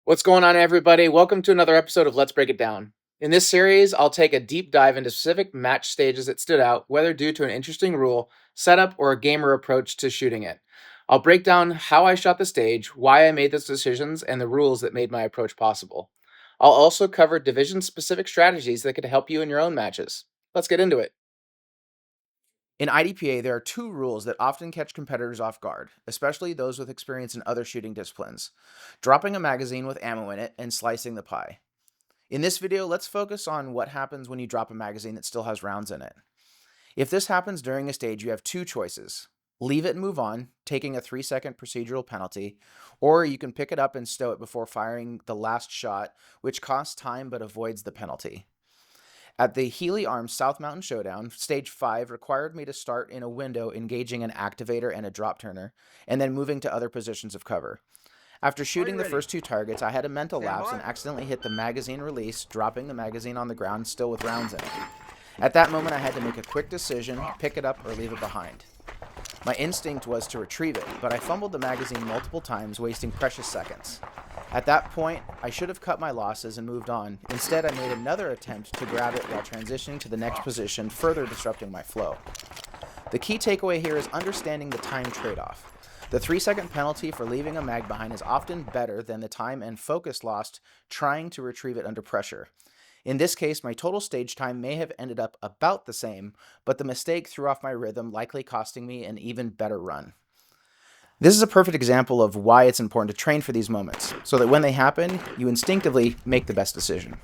What's going on, everybody? Welcome to another episode of Let's Break It Down. In this series, I'll take a deep dive into specific match stages that stood out, whether due to an interesting rule, setup, or a gamer approach to shooting it. I'll break down how I shot the stage, why I made those decisions, and the rules that made my approach possible. I'll also cover division-specific strategies that could help you in your own matches. Let's get into it. In IDPA, there are two rules that often catch competitors off guard, especially those with experience in other shooting disciplines: dropping a magazine with ammo in it and slicing the pie. In this video, let's focus on what happens when you drop a magazine that still has rounds in it. If this happens during a stage, you have two choices: leave it and move on, taking a 3-second procedural penalty, or you can pick it up and stow it before firing the last shot, which costs time but avoids the penalty. At the Healy Arms South Mountain Showdown, Stage 5 required me to start in a window engaging an activator and a drop turner, and then moving to other positions of cover. After shooting the first two targets, I had a mental lapse and accidentally hit the magazine release, dropping the magazine on the ground still with rounds in it. At that moment, I had to make a quick decision, pick it up or leave it behind. My instinct was to retrieve it, but I fumbled the magazine multiple times, wasting precious seconds. At that point, I should have cut my losses and moved on. Instead, I made another attempt to grab it while transitioning to the next position, further disrupting my flow. The key takeaway here is understanding the time trade-off. The 3-second penalty for leaving a mag behind is often better than the time and focus lost trying to retrieve it under pressure. In this case, my total stage time may have ended up about the same, but the mistake threw off my rhythm, likely costing me an even better run. This is a perfect example of why it's important to train for these moments, so that when they happen, you instinctively make the best decision.